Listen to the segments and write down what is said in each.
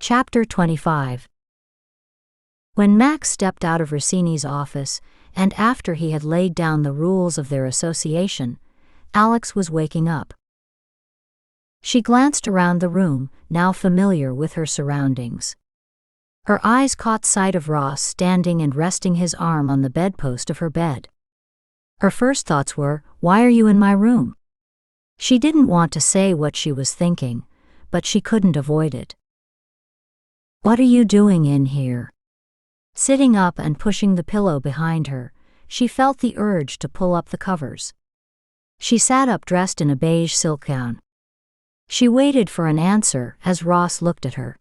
Chapter 25. When Max stepped out of Rossini's office, and after he had laid down the rules of their association, Alex was waking up. She glanced around the room, now familiar with her surroundings. Her eyes caught sight of Ross standing and resting his arm on the bedpost of her bed. Her first thoughts were, "Why are you in my room?" She didn't want to say what she was thinking, but she couldn't avoid it. "What are you doing in here?" Sitting up and pushing the pillow behind her, she felt the urge to pull up the covers. She sat up dressed in a beige silk gown. She waited for an answer as Ross looked at her.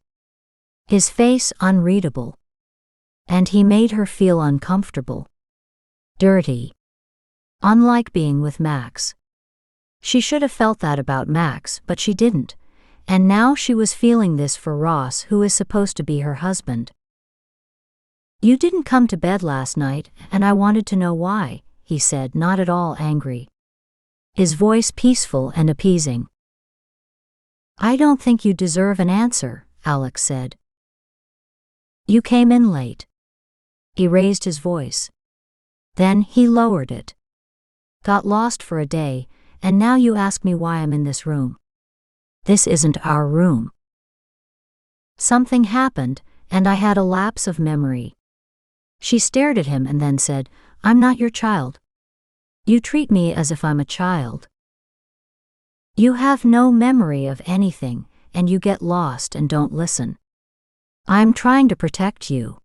His face unreadable. And he made her feel uncomfortable. Dirty. Unlike being with Max. She should have felt that about Max, but she didn't. And now she was feeling this for Ross, who is supposed to be her husband. "You didn't come to bed last night, and I wanted to know why," he said, not at all angry. His voice peaceful and appeasing. "I don't think you deserve an answer," Alex said. "You came in late." He raised his voice. Then he lowered it. "Got lost for a day, and now you ask me why I'm in this room. This isn't our room. Something happened, and I had a lapse of memory." She stared at him and then said, "I'm not your child. You treat me as if I'm a child. You have no memory of anything, and you get lost and don't listen. I'm trying to protect you."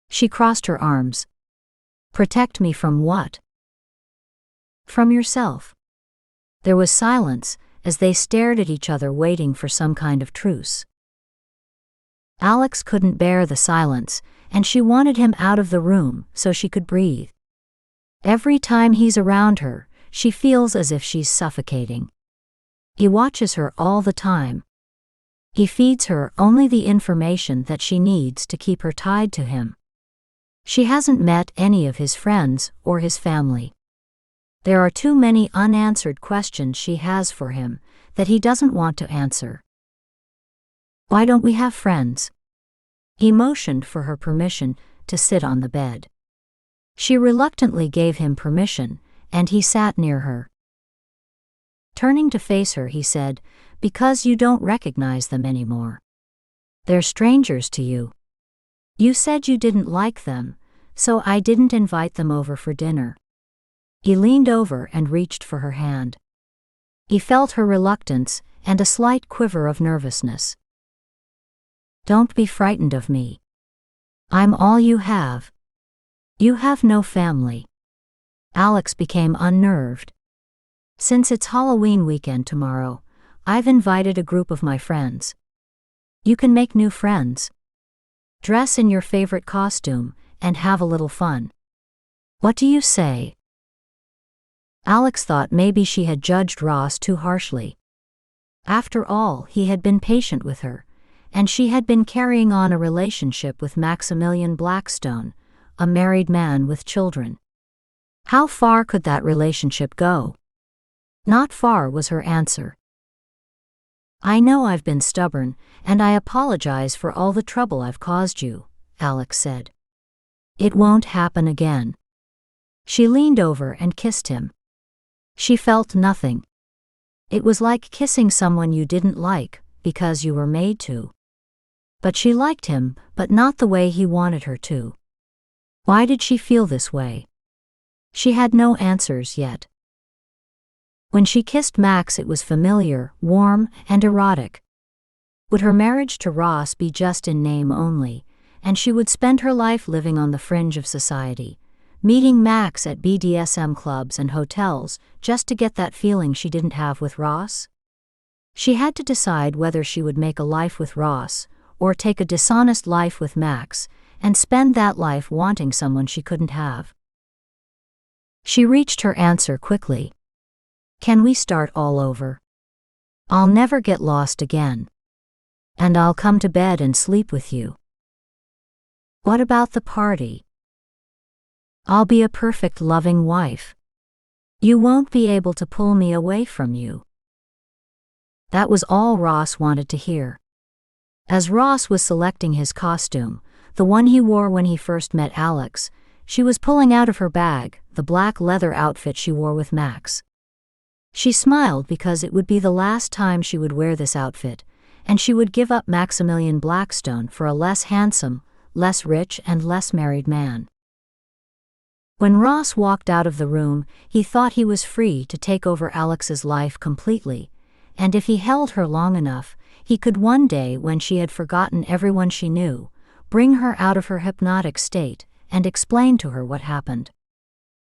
She crossed her arms. "Protect me from what?" "From yourself." There was silence, as they stared at each other waiting for some kind of truce. Alex couldn't bear the silence, and she wanted him out of the room so she could breathe. Every time he's around her, she feels as if she's suffocating. He watches her all the time. He feeds her only the information that she needs to keep her tied to him. She hasn't met any of his friends or his family. There are too many unanswered questions she has for him that he doesn't want to answer. "Why don't we have friends?" He motioned for her permission to sit on the bed. She reluctantly gave him permission, and he sat near her. Turning to face her, he said, "Because you don't recognize them anymore. They're strangers to you. You said you didn't like them, so I didn't invite them over for dinner." He leaned over and reached for her hand. He felt her reluctance and a slight quiver of nervousness. "Don't be frightened of me. I'm all you have. You have no family." Alex became unnerved. "Since it's Halloween weekend tomorrow, I've invited a group of my friends. You can make new friends. Dress in your favorite costume and have a little fun. What do you say?" Alex thought maybe she had judged Ross too harshly. After all, he had been patient with her, and she had been carrying on a relationship with Maximillian Blackstone, a married man with children. How far could that relationship go? Not far was her answer. "I know I've been stubborn, and I apologize for all the trouble I've caused you," Alex said. "It won't happen again." She leaned over and kissed him. She felt nothing. It was like kissing someone you didn't like because you were made to. But she liked him, but not the way he wanted her to. Why did she feel this way? She had no answers yet. When she kissed Max, it was familiar, warm, and erotic. Would her marriage to Ross be just in name only, and she would spend her life living on the fringe of society, meeting Max at BDSM clubs and hotels just to get that feeling she didn't have with Ross? She had to decide whether she would make a life with Ross or take a dishonest life with Max and spend that life wanting someone she couldn't have. She reached her answer quickly. "Can we start all over? I'll never get lost again. And I'll come to bed and sleep with you." "What about the party?" "I'll be a perfect loving wife. You won't be able to pull me away from you." That was all Ross wanted to hear. As Ross was selecting his costume, the one he wore when he first met Alex, she was pulling out of her bag the black leather outfit she wore with Max. She smiled because it would be the last time she would wear this outfit, and she would give up Maximillian Blackstone for a less handsome, less rich and less married man. When Ross walked out of the room, he thought he was free to take over Alex's life completely, and if he held her long enough, he could one day, when she had forgotten everyone she knew, bring her out of her hypnotic state and explain to her what happened.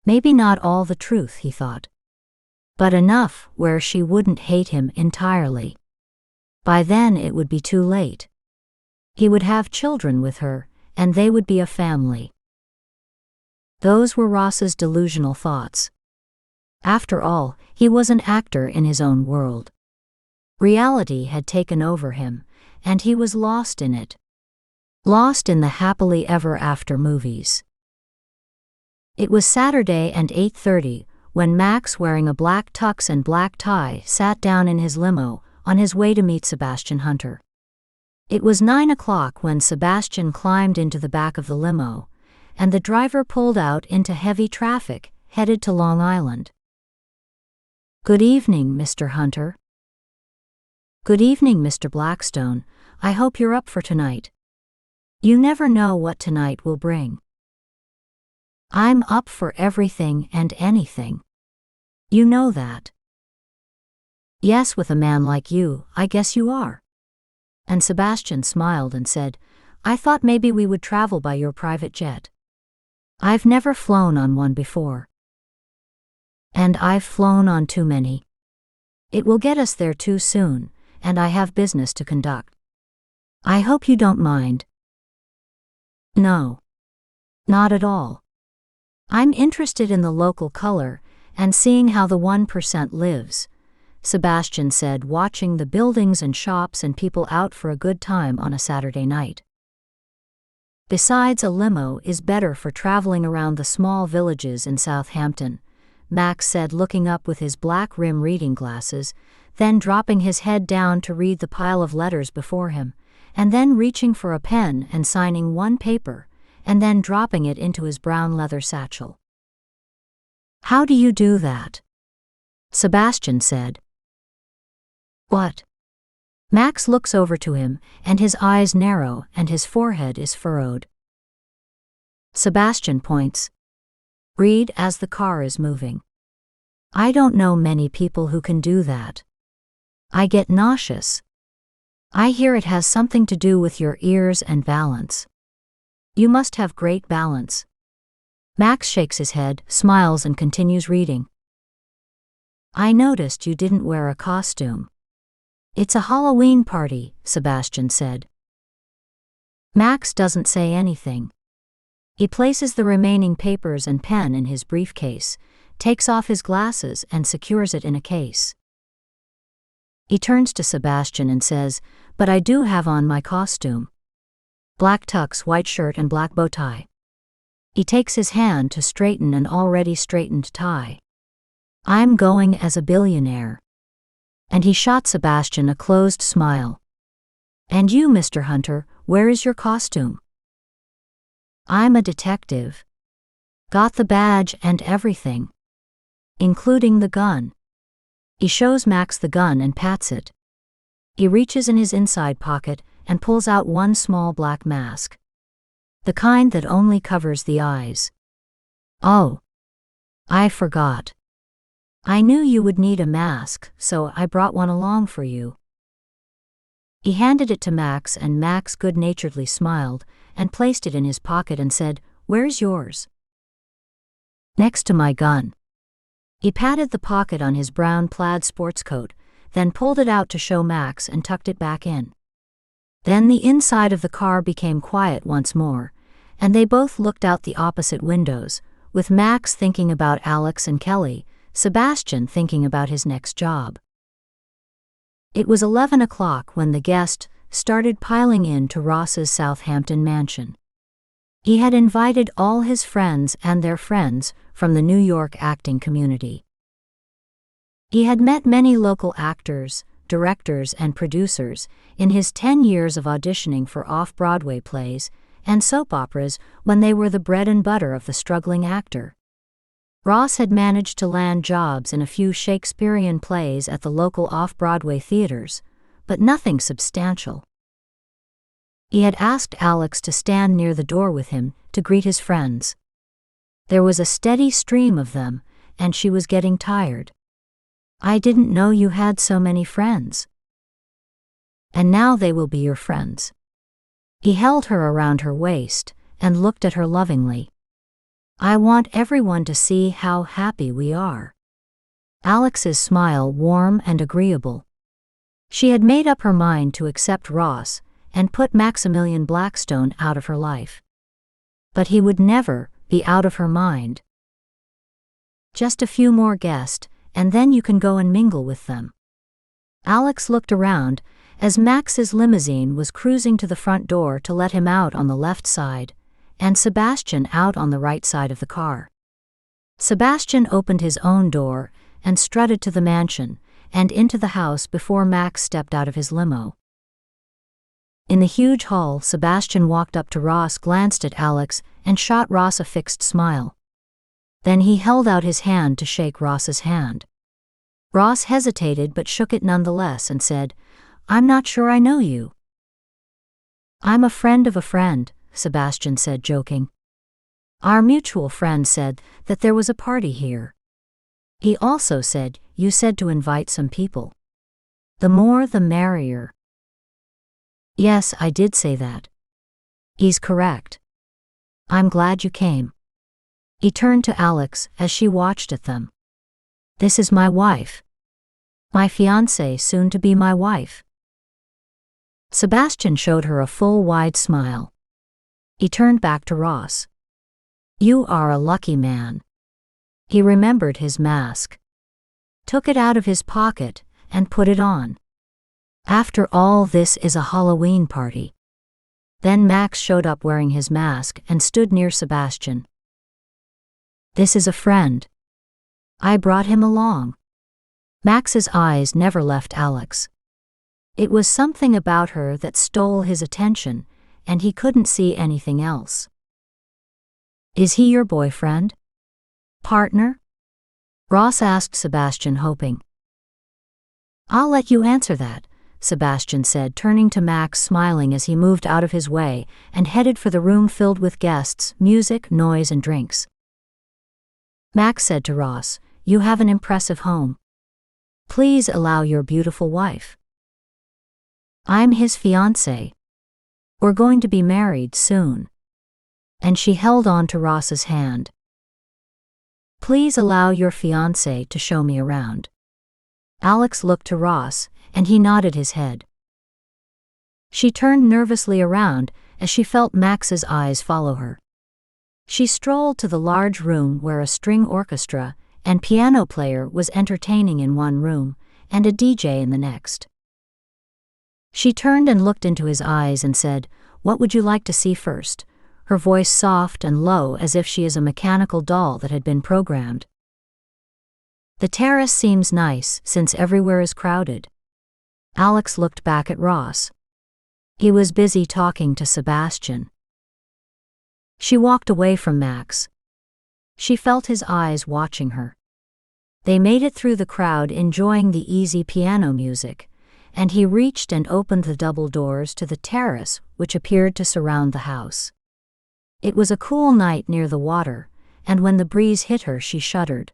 Maybe not all the truth, he thought, but enough where she wouldn't hate him entirely. By then it would be too late. He would have children with her, and they would be a family. Those were Ross's delusional thoughts. After all, he was an actor in his own world. Reality had taken over him, and he was lost in it. Lost in the happily ever after movies. It was Saturday and 8:30 when Max, wearing a black tux and black tie, sat down in his limo on his way to meet Sabastian Hunter. It was 9 o'clock when Sabastian climbed into the back of the limo, and the driver pulled out into heavy traffic, headed to Long Island. "Good evening, Mr. Hunter." "Good evening, Mr. Blackstone. I hope you're up for tonight. You never know what tonight will bring." "I'm up for everything and anything. You know that." "Yes, with a man like you, I guess you are." And Sabastian smiled and said, "I thought maybe we would travel by your private jet. I've never flown on one before. And I've flown on too many. It will get us there too soon, and I have business to conduct. I hope you don't mind." "No. Not at all. I'm interested in the local color and seeing how the 1% lives," Sabastian said, watching the buildings and shops and people out for a good time on a Saturday night. "Besides, a limo is better for traveling around the small villages in Southampton," Max said, looking up with his black rim reading glasses, then dropping his head down to read the pile of letters before him, and then reaching for a pen and signing one paper, and then dropping it into his brown leather satchel. "How do you do that?" Sabastian said. "What?" Max looks over to him, and his eyes narrow and his forehead is furrowed. Sabastian points. "Read as the car is moving. I don't know many people who can do that. I get nauseous. I hear it has something to do with your ears and balance. You must have great balance." Max shakes his head, smiles and continues reading. "I noticed you didn't wear a costume." "It's a Halloween party," Sabastian said. Max doesn't say anything. He places the remaining papers and pen in his briefcase, takes off his glasses and secures it in a case. He turns to Sabastian and says, "But I do have on my costume. Black tux, white shirt and black bow tie." He takes his hand to straighten an already straightened tie. "I'm going as a billionaire." And he shot Sabastian a closed smile. "And you, Mr. Hunter, where is your costume?" "I'm a detective. Got the badge and everything. Including the gun." He shows Max the gun and pats it. He reaches in his inside pocket and pulls out one small black mask. The kind that only covers the eyes. "Oh. I forgot. I knew you would need a mask, so I brought one along for you." He handed it to Max, and Max good-naturedly smiled and placed it in his pocket and said, "Where's yours?" "Next to my gun." He patted the pocket on his brown plaid sports coat, then pulled it out to show Max and tucked it back in. Then the inside of the car became quiet once more, and they both looked out the opposite windows, with Max thinking about Alex and Kelly, Sabastian thinking about his next job. It was 11 o'clock when the guests started piling in to Ross's Southampton mansion. He had invited all his friends and their friends from the New York acting community. He had met many local actors, directors and producers in his 10 years of auditioning for off-Broadway plays and soap operas when they were the bread and butter of the struggling actor. Ross had managed to land jobs in a few Shakespearean plays at the local off-Broadway theaters, but nothing substantial. He had asked Alex to stand near the door with him to greet his friends. There was a steady stream of them, and she was getting tired. "I didn't know you had so many friends." "And now they will be your friends." He held her around her waist and looked at her lovingly. "I want everyone to see how happy we are." Alex's smile warm and agreeable. She had made up her mind to accept Ross and put Maximillian Blackstone out of her life. But he would never be out of her mind. "Just a few more guests, and then you can go and mingle with them." Alex looked around as Max's limousine was cruising to the front door to let him out on the left side, and Sabastian out on the right side of the car. Sabastian opened his own door and strutted to the mansion and into the house before Max stepped out of his limo. In the huge hall, Sabastian walked up to Ross, glanced at Alex, and shot Ross a fixed smile. Then he held out his hand to shake Ross's hand. Ross hesitated but shook it nonetheless and said, "I'm not sure I know you." "I'm a friend of a friend," Sabastian said, joking. "Our mutual friend said that there was a party here. He also said you said to invite some people. The more the merrier." "Yes, I did say that." "He's correct. I'm glad you came." He turned to Alex as she watched at them. "This is my wife. My fiancée, soon to be my wife." Sabastian showed her a full, wide smile. He turned back to Ross. "You are a lucky man." He remembered his mask, took it out of his pocket, and put it on. "After all, this is a Halloween party." Then Max showed up wearing his mask and stood near Sabastian. "This is a friend. I brought him along." Max's eyes never left Alex. It was something about her that stole his attention, and he couldn't see anything else. "Is he your boyfriend? Partner?" Ross asked Sabastian, hoping. "I'll let you answer that," Sabastian said, turning to Max, smiling as he moved out of his way and headed for the room filled with guests, music, noise, and drinks. Max said to Ross, "You have an impressive home. Please allow your beautiful wife." "I'm his fiancée. We're going to be married soon." And she held on to Ross's hand. "Please allow your fiancée to show me around." Alex looked to Ross, and he nodded his head. She turned nervously around as she felt Max's eyes follow her. She strolled to the large room where a string orchestra and piano player was entertaining in one room and a DJ in the next. She turned and looked into his eyes and said, "What would you like to see first?" her voice soft and low as if she is a mechanical doll that had been programmed. "The terrace seems nice since everywhere is crowded." Alex looked back at Ross. He was busy talking to Sabastian. She walked away from Max. She felt his eyes watching her. They made it through the crowd, enjoying the easy piano music, and he reached and opened the double doors to the terrace which appeared to surround the house. It was a cool night near the water, and when the breeze hit her, she shuddered.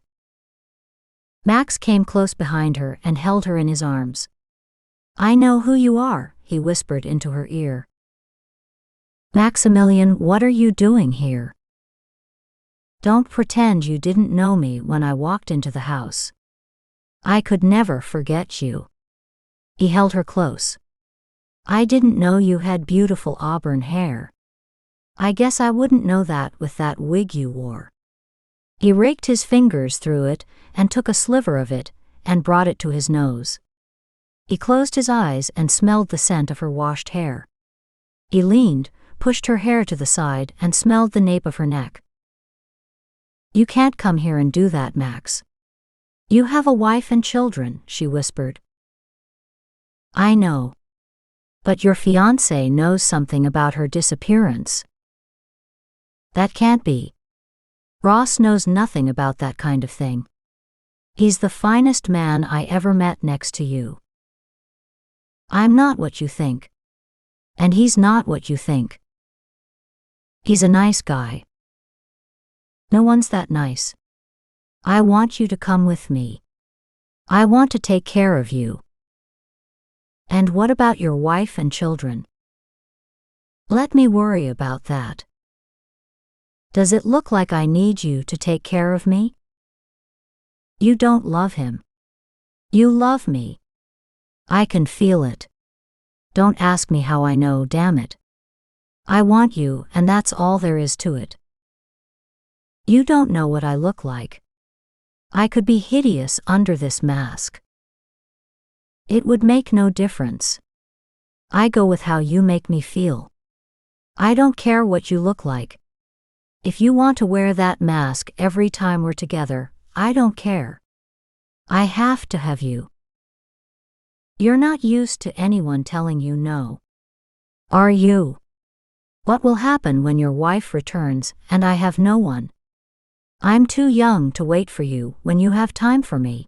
Max came close behind her and held her in his arms. "I know who you are," he whispered into her ear. "Maximilian, what are you doing here? Don't pretend you didn't know me when I walked into the house. I could never forget you." He held her close. "I didn't know you had beautiful auburn hair. I guess I wouldn't know that with that wig you wore." He raked his fingers through it and took a sliver of it and brought it to his nose. He closed his eyes and smelled the scent of her washed hair. He leaned, pushed her hair to the side, and smelled the nape of her neck. "You can't come here and do that, Max. You have a wife and children," she whispered. I know. But your fiancé knows something about her disappearance. That can't be. Ross knows nothing about that kind of thing. He's the finest man I ever met next to you. I'm not what you think. And he's not what you think. He's a nice guy. No one's that nice. I want you to come with me. I want to take care of you. And what about your wife and children? Let me worry about that. Does it look like I need you to take care of me? You don't love him. You love me. I can feel it. Don't ask me how I know, damn it. I want you, and that's all there is to it. You don't know what I look like. I could be hideous under this mask. It would make no difference. I go with how you make me feel. I don't care what you look like. If you want to wear that mask every time we're together, I don't care. I have to have you. You're not used to anyone telling you no. Are you? What will happen when your wife returns and I have no one? I'm too young to wait for you when you have time for me.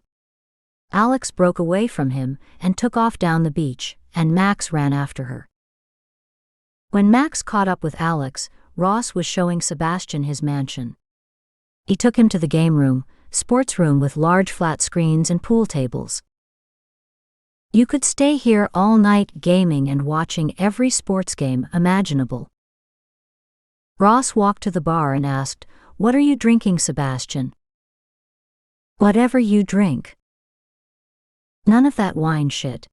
Alex broke away from him and took off down the beach, and Max ran after her. When Max caught up with Alex, Ross was showing Sabastian his mansion. He took him to the game room, sports room with large flat screens and pool tables. You could stay here all night gaming and watching every sports game imaginable. Ross walked to the bar and asked, "What are you drinking, Sabastian?" "Whatever you drink." "None of that wine shit."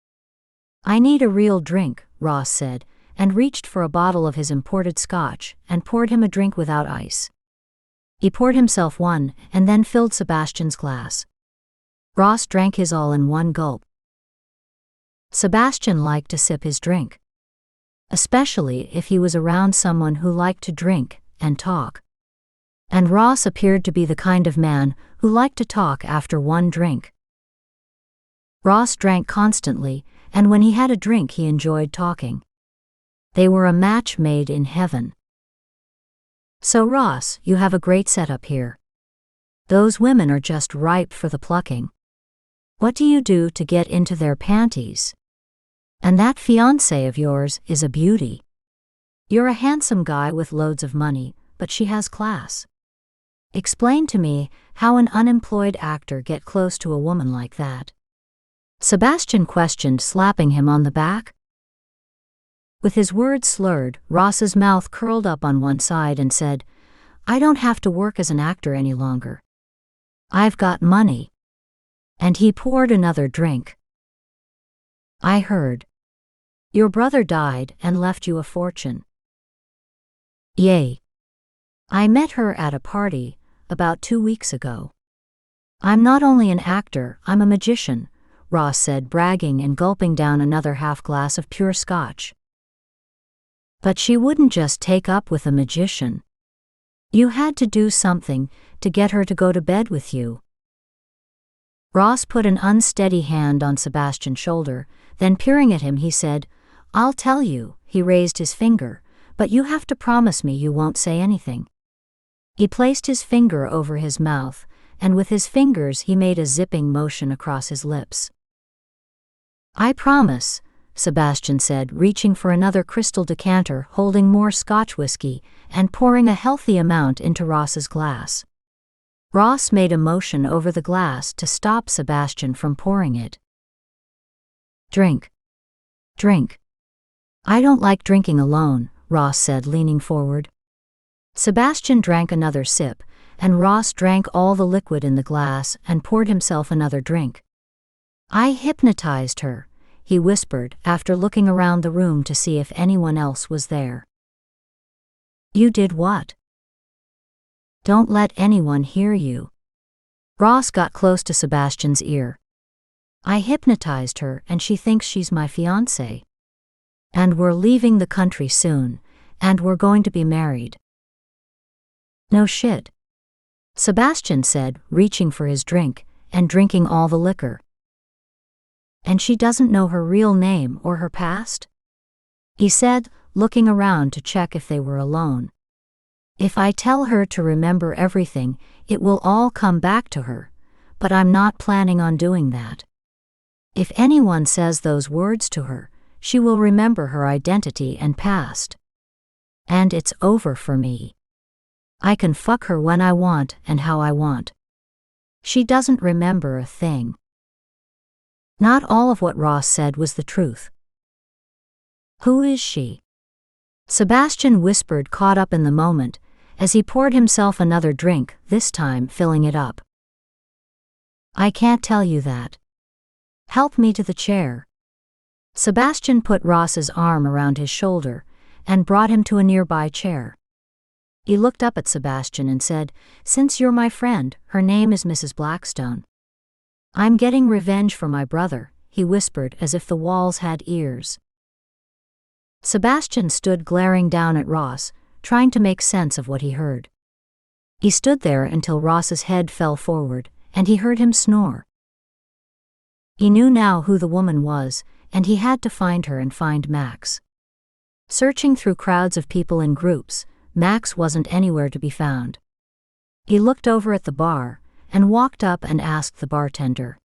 "I need a real drink," Ross said, and reached for a bottle of his imported scotch and poured him a drink without ice. He poured himself one and then filled Sebastian's glass. Ross drank his all in one gulp. Sabastian liked to sip his drink, especially if he was around someone who liked to drink and talk. And Ross appeared to be the kind of man who liked to talk after one drink. Ross drank constantly, and when he had a drink he enjoyed talking. They were a match made in heaven. "So Ross, you have a great setup here. Those women are just ripe for the plucking. What do you do to get into their panties? And that fiancée of yours is a beauty. You're a handsome guy with loads of money, but she has class. Explain to me how an unemployed actor get close to a woman like that." Sabastian questioned, slapping him on the back. With his words slurred, Ross's mouth curled up on one side and said, "I don't have to work as an actor any longer. I've got money." And he poured another drink. "I heard. Your brother died and left you a fortune." "Yay. I met her at a party about 2 weeks ago. I'm not only an actor, I'm a magician," Ross said, bragging and gulping down another half glass of pure scotch. "But she wouldn't just take up with a magician. You had to do something to get her to go to bed with you." Ross put an unsteady hand on Sebastian's shoulder, then peering at him he said, "I'll tell you." He raised his finger, "But you have to promise me you won't say anything." He placed his finger over his mouth, and with his fingers he made a zipping motion across his lips. "I promise," Sabastian said, reaching for another crystal decanter holding more Scotch whiskey and pouring a healthy amount into Ross's glass. Ross made a motion over the glass to stop Sabastian from pouring it. "Drink. Drink." "I don't like drinking alone," Ross said, leaning forward. Sabastian drank another sip, and Ross drank all the liquid in the glass and poured himself another drink. "I hypnotized her," he whispered after looking around the room to see if anyone else was there. "You did what?" "Don't let anyone hear you." Ross got close to Sebastian's ear. "I hypnotized her and she thinks she's my fiancé. And we're leaving the country soon, and we're going to be married." "No shit," Sabastian said, reaching for his drink and drinking all the liquor. And she doesn't know her real name or her past? He said, looking around to check if they were alone. If I tell her to remember everything, it will all come back to her, but I'm not planning on doing that. If anyone says those words to her, she will remember her identity and past. And it's over for me. I can fuck her when I want and how I want. She doesn't remember a thing. Not all of what Ross said was the truth. Who is she? Sabastian whispered, caught up in the moment, as he poured himself another drink, this time filling it up. I can't tell you that. Help me to the chair. Sabastian put Ross's arm around his shoulder and brought him to a nearby chair. He looked up at Sabastian and said, "Since you're my friend, her name is Mrs. Blackstone. I'm getting revenge for my brother," he whispered as if the walls had ears. Sabastian stood glaring down at Ross, trying to make sense of what he heard. He stood there until Ross's head fell forward, and he heard him snore. He knew now who the woman was, and he had to find her and find Max. Searching through crowds of people in groups, Max wasn't anywhere to be found. He looked over at the bar, and walked up and asked the bartender.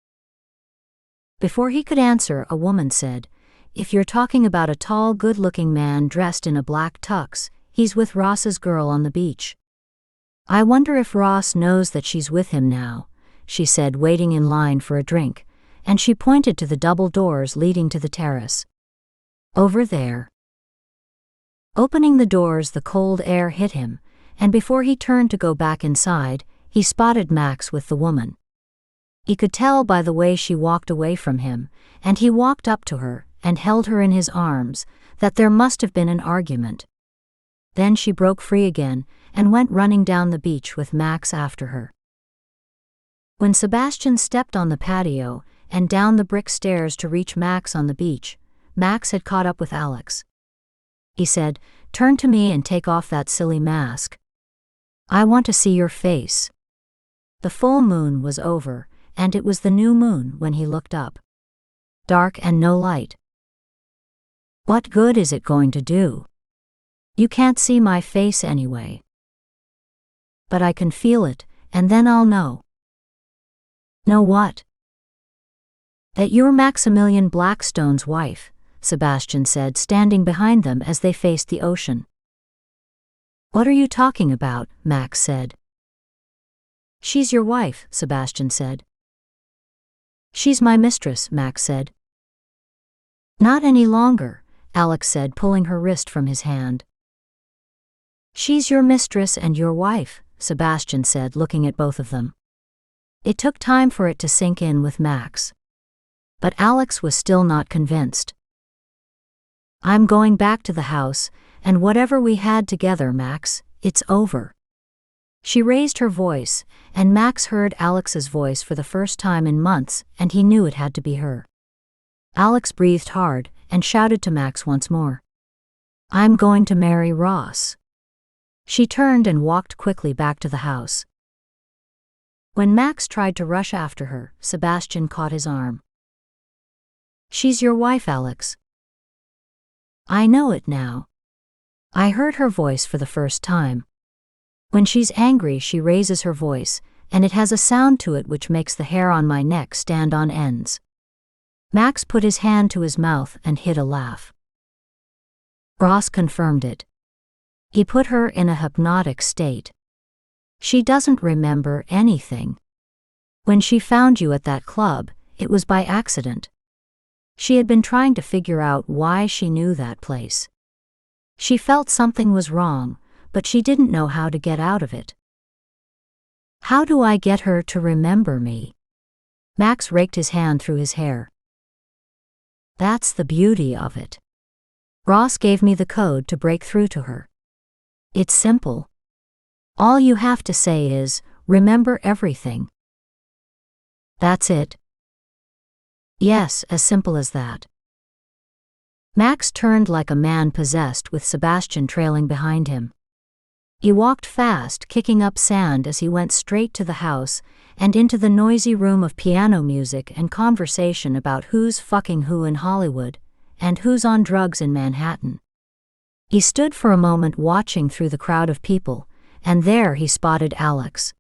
Before he could answer, a woman said, "If you're talking about a tall, good-looking man dressed in a black tux, he's with Ross's girl on the beach. I wonder if Ross knows that she's with him now," she said, waiting in line for a drink, and she pointed to the double doors leading to the terrace. "Over there." Opening the doors, the cold air hit him, and before he turned to go back inside, he spotted Max with the woman. He could tell by the way she walked away from him, and he walked up to her and held her in his arms, that there must have been an argument. Then she broke free again and went running down the beach with Max after her. When Sabastian stepped on the patio and down the brick stairs to reach Max on the beach, Max had caught up with Alex. He said, "Turn to me and take off that silly mask. I want to see your face." The full moon was over, and it was the new moon when he looked up. Dark and no light. "What good is it going to do? You can't see my face anyway." "But I can feel it, and then I'll know." "Know what?" "That you're Maximillian Blackstone's wife," Sabastian said, standing behind them as they faced the ocean. "What are you talking about?" Max said. "She's your wife," Sabastian said. "She's my mistress," Max said. "Not any longer," Alex said, pulling her wrist from his hand. "She's your mistress and your wife," Sabastian said, looking at both of them. It took time for it to sink in with Max. But Alex was still not convinced. "I'm going back to the house, and whatever we had together, Max, it's over." She raised her voice, and Max heard Alex's voice for the first time in months, and he knew it had to be her. Alex breathed hard and shouted to Max once more, "I'm going to marry Ross." She turned and walked quickly back to the house. When Max tried to rush after her, Sabastian caught his arm. "She's your wife, Alex." "I know it now." I heard her voice for the first time. When she's angry, she raises her voice, and it has a sound to it which makes the hair on my neck stand on ends. Max put his hand to his mouth and hid a laugh. Ross confirmed it. He put her in a hypnotic state. She doesn't remember anything. When she found you at that club, it was by accident. She had been trying to figure out why she knew that place. She felt something was wrong, but she didn't know how to get out of it. "How do I get her to remember me?" Max raked his hand through his hair. "That's the beauty of it. Ross gave me the code to break through to her. It's simple. All you have to say is, remember everything. That's it." "Yes, as simple as that." Max turned like a man possessed with Sabastian trailing behind him. He walked fast, kicking up sand as he went straight to the house and into the noisy room of piano music and conversation about who's fucking who in Hollywood and who's on drugs in Manhattan. He stood for a moment watching through the crowd of people, and there he spotted Alex.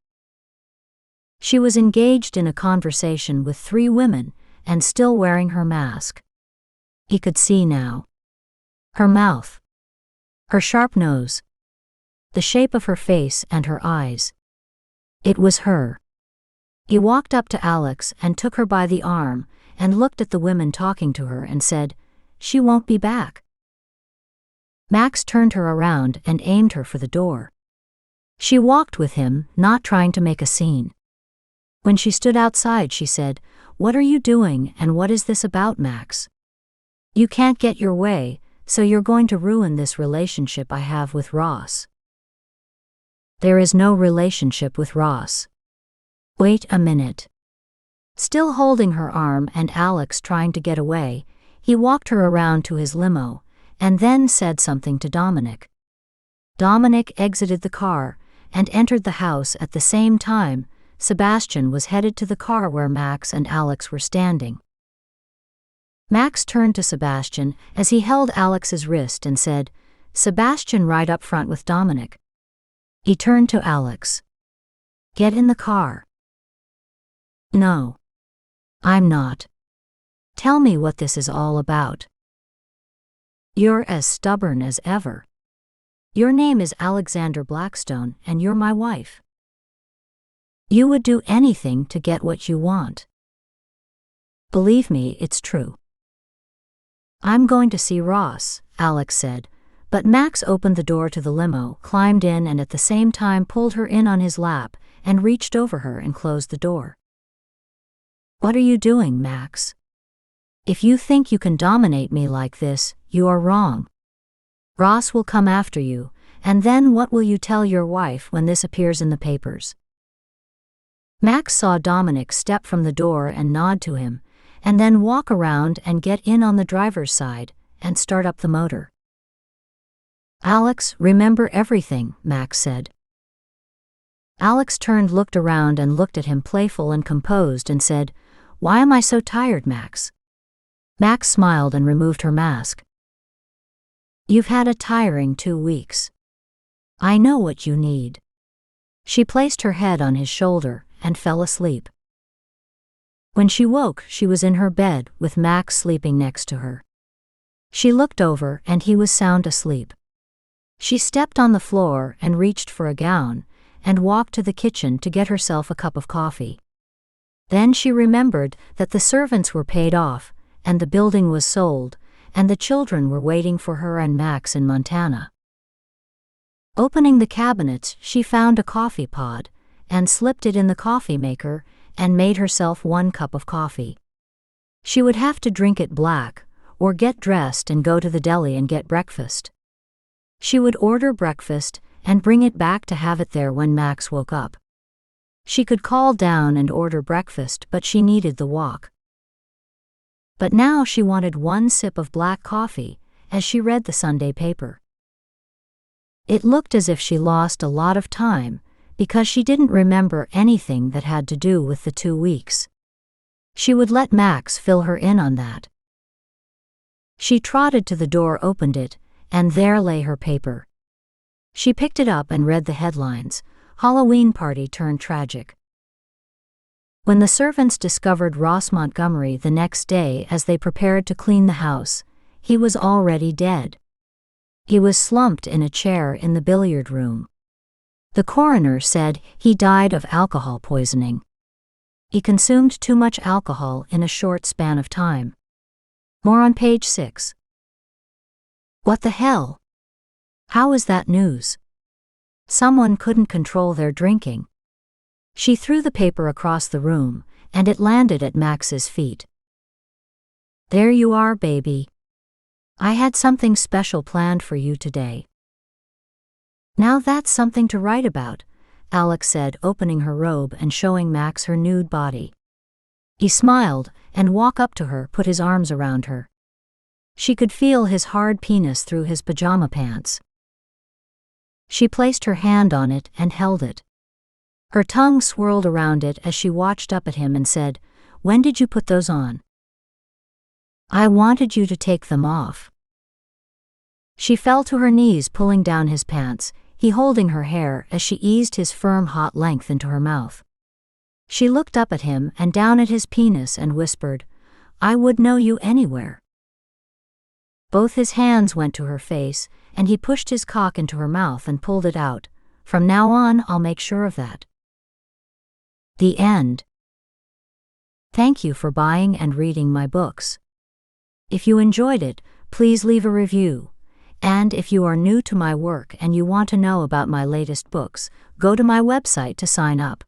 She was engaged in a conversation with 3 women and still wearing her mask. He could see now. Her mouth. Her sharp nose. The shape of her face and her eyes. It was her. He walked up to Alex and took her by the arm and looked at the women talking to her and said, "She won't be back." Max turned her around and aimed her for the door. She walked with him, not trying to make a scene. When she stood outside, she said, "What are you doing and what is this about, Max? You can't get your way, so you're going to ruin this relationship I have with Ross." "There is no relationship with Ross." "Wait a minute." Still holding her arm and Alex trying to get away, he walked her around to his limo and then said something to Dominic. Dominic exited the car and entered the house at the same time. Sebastian was headed to the car where Max and Alex were standing. Max turned to Sebastian as he held Alex's wrist and said, "Sebastian, right up front with Dominic." He turned to Alex. "Get in the car." "No. I'm not. Tell me what this is all about." "You're as stubborn as ever. Your name is Alexander Blackstone and you're my wife. You would do anything to get what you want. Believe me, it's true." "I'm going to see Ross," Alex said, but Max opened the door to the limo, climbed in and at the same time pulled her in on his lap and reached over her and closed the door. "What are you doing, Max? If you think you can dominate me like this, you are wrong. Ross will come after you, and then what will you tell your wife when this appears in the papers?" Max saw Dominic step from the door and nod to him, and then walk around and get in on the driver's side and start up the motor. "Alex, remember everything," Max said. Alex turned, looked around and looked at him playful and composed and said, "Why am I so tired, Max?" Max smiled and removed her mask. "You've had a tiring 2 weeks. I know what you need." She placed her head on his shoulder and fell asleep. When she woke, she was in her bed with Max sleeping next to her. She looked over and he was sound asleep. She stepped on the floor and reached for a gown and walked to the kitchen to get herself a cup of coffee. Then she remembered that the servants were paid off and the building was sold and the children were waiting for her and Max in Montana. Opening the cabinets, she found a coffee pod and slipped it in the coffee maker and made herself 1 cup of coffee. She would have to drink it black or get dressed and go to the deli and get breakfast. She would order breakfast and bring it back to have it there when Max woke up. She could call down and order breakfast, but she needed the walk. But now she wanted 1 sip of black coffee as she read the Sunday paper. It looked as if she lost a lot of time because she didn't remember anything that had to do with the 2 weeks. She would let Max fill her in on that. She trotted to the door, opened it, and there lay her paper. She picked it up and read the headlines: "Halloween party turned tragic." When the servants discovered Ross Montgomery the next day as they prepared to clean the house, he was already dead. He was slumped in a chair in the billiard room. The coroner said he died of alcohol poisoning. He consumed too much alcohol in a short span of time. More on page 6. What the hell? How is that news? Someone couldn't control their drinking. She threw the paper across the room, and it landed at Max's feet. "There you are, baby. I had something special planned for you today." "Now that's something to write about," Alex said, opening her robe and showing Max her nude body. He smiled and walked up to her, put his arms around her. She could feel his hard penis through his pajama pants. She placed her hand on it and held it. Her tongue swirled around it as she watched up at him and said, "When did you put those on?" "I wanted you to take them off." She fell to her knees, pulling down his pants, he holding her hair as she eased his firm hot length into her mouth. She looked up at him and down at his penis and whispered, "I would know you anywhere." Both his hands went to her face, and he pushed his cock into her mouth and pulled it out. "From now on, I'll make sure of that." The end. Thank you for buying and reading my books. If you enjoyed it, please leave a review. And if you are new to my work and you want to know about my latest books, go to my website to sign up.